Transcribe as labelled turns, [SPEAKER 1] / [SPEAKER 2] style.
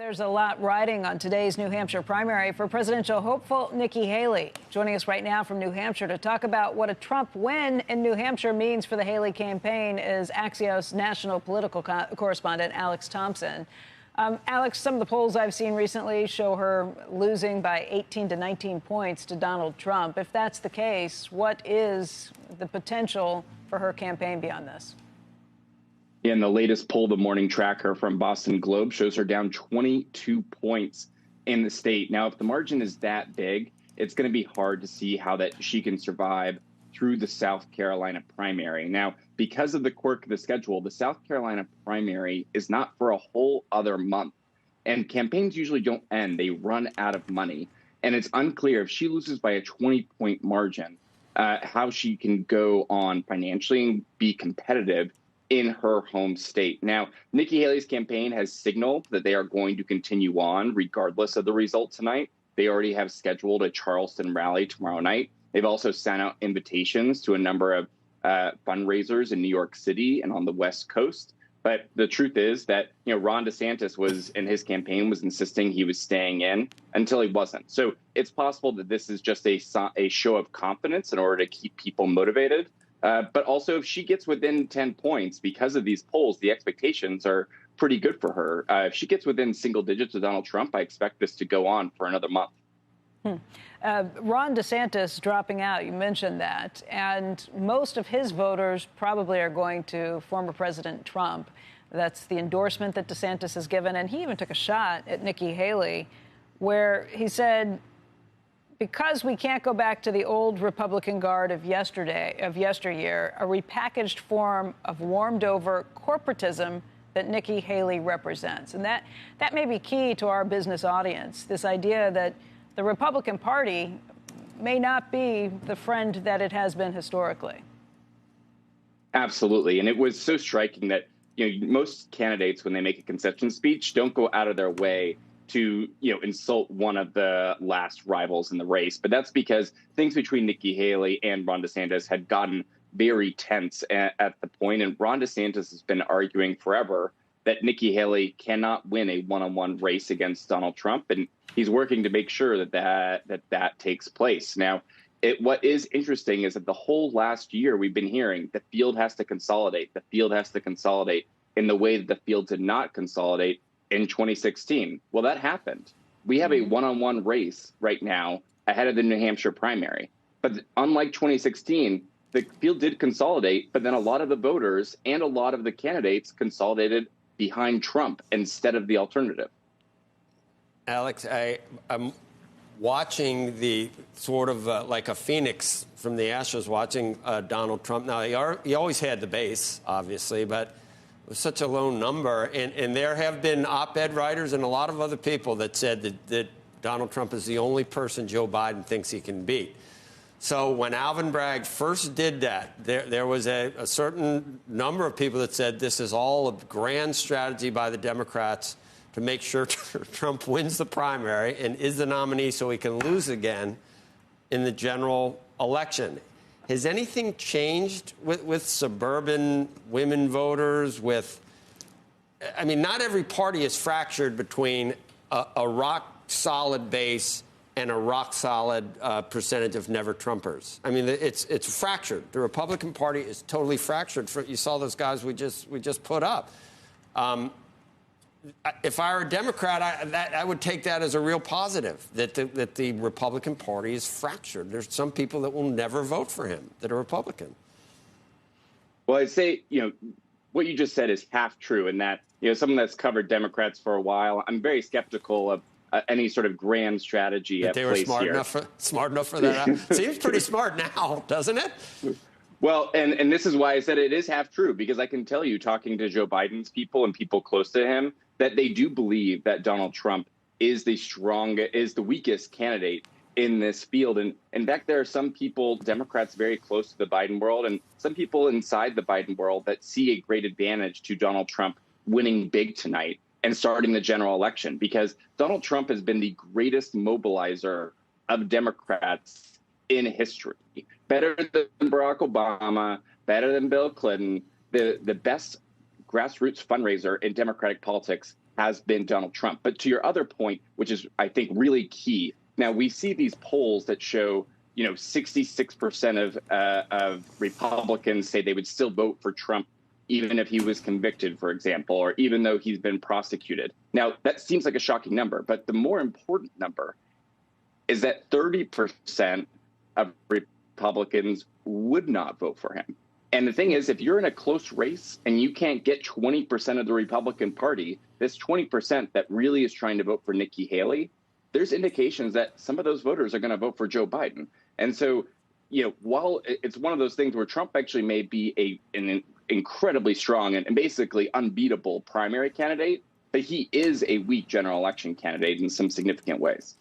[SPEAKER 1] There's a lot riding on today's New Hampshire primary for presidential hopeful Nikki Haley. Joining us right now from New Hampshire to talk about what a Trump win in New Hampshire means for the Haley campaign is Axios national political correspondent Alex Thompson. Alex, some of the polls I've seen recently show her losing by 18 to 19 points to Donald Trump. If that's the case, what is the potential for her campaign beyond this?
[SPEAKER 2] In the latest poll, the morning tracker from Boston Globe shows her down 22 points in the state. Now, if the margin is that big, it's going to be hard to see how that she can survive through the South Carolina primary. Now, because of the quirk of the schedule, the South Carolina primary is not for a whole other month. And campaigns usually don't end. They run out of money. And it's unclear if she loses by a 20-point margin, how she can go on financially and be competitive in her home state. Now, Nikki Haley's campaign has signaled that they are going to continue on regardless of the result tonight. They already have scheduled a Charleston rally tomorrow night. They've also sent out invitations to a number of fundraisers in New York City and on the West Coast. But the truth is that, Ron DeSantis was in his campaign was insisting he was staying in until he wasn't. So it's possible that this is just a show of confidence in order to keep people motivated. But also, if she gets within 10 points because of these polls, the expectations are pretty good for her. If she gets within single digits of Donald Trump, I expect this to go on for another month.
[SPEAKER 1] Ron DeSantis dropping out, you mentioned that, and most of his voters probably are going to former President Trump. That's the endorsement that DeSantis has given, and he even took a shot at Nikki Haley, where he said, because we can't go back to the old Republican guard of yesteryear, a repackaged form of warmed-over corporatism that Nikki Haley represents. And that may be key to our business audience, this idea that the Republican Party may not be the friend that it has been historically.
[SPEAKER 2] Absolutely. And it was so striking that, most candidates, when they make a concession speech, don't go out of their way to, insult one of the last rivals in the race. But that's because things between Nikki Haley and Ron DeSantis had gotten very tense at the point. And Ron DeSantis has been arguing forever that Nikki Haley cannot win a one-on-one race against Donald Trump. And he's working to make sure that takes place. Now, what is interesting is that the whole last year we've been hearing the field has to consolidate. The field has to consolidate in the way that the field did not consolidate in 2016. Well, that happened. We have a one-on-one race right now ahead of the New Hampshire primary. But unlike 2016, the field did consolidate, but then a lot of the voters and a lot of the candidates consolidated behind Trump instead of the alternative.
[SPEAKER 3] Alex, I'm watching the sort of like a phoenix from the ashes watching Donald Trump. Now, he always had the base, obviously, but it was such a low number. And there have been op-ed writers and a lot of other people that said that Donald Trump is the only person Joe Biden thinks he can beat. So when Alvin Bragg first did that, there was a certain number of people that said this is all a grand strategy by the Democrats to make sure Trump wins the primary and is the nominee so he can lose again in the general election. Has anything changed with suburban women voters? Not every party is fractured between a rock-solid base and a rock-solid percentage of never-Trumpers. It's fractured. The Republican Party is totally fractured. You saw those guys we just put up. If I were a Democrat, I would take that as a real positive, that the Republican Party is fractured. There's some people that will never vote for him that are Republican.
[SPEAKER 2] Well, I'd say, what you just said is half true, in that, someone that's covered Democrats for a while, I'm very skeptical of any sort of grand strategy at
[SPEAKER 3] play here. They were smart enough for that. Seems pretty smart now, doesn't it?
[SPEAKER 2] Well, and this is why I said it is half true, because I can tell you, talking to Joe Biden's people and people close to him, that they do believe that Donald Trump is the weakest candidate in this field. And in fact, there are some people, Democrats very close to the Biden world, and some people inside the Biden world that see a great advantage to Donald Trump winning big tonight and starting the general election, because Donald Trump has been the greatest mobilizer of Democrats in history. Better than Barack Obama, better than Bill Clinton, the best grassroots fundraiser in Democratic politics has been Donald Trump. But to your other point, which is, I think, really key. Now, we see these polls that show, 66% of Republicans say they would still vote for Trump even if he was convicted, for example, or even though he's been prosecuted. Now, that seems like a shocking number, but the more important number is that 30% of Republicans would not vote for him. And the thing is, if you're in a close race and you can't get 20% of the Republican Party, this 20% that really is trying to vote for Nikki Haley, there's indications that some of those voters are going to vote for Joe Biden. And so, while it's one of those things where Trump actually may be an incredibly strong and basically unbeatable primary candidate, but he is a weak general election candidate in some significant ways.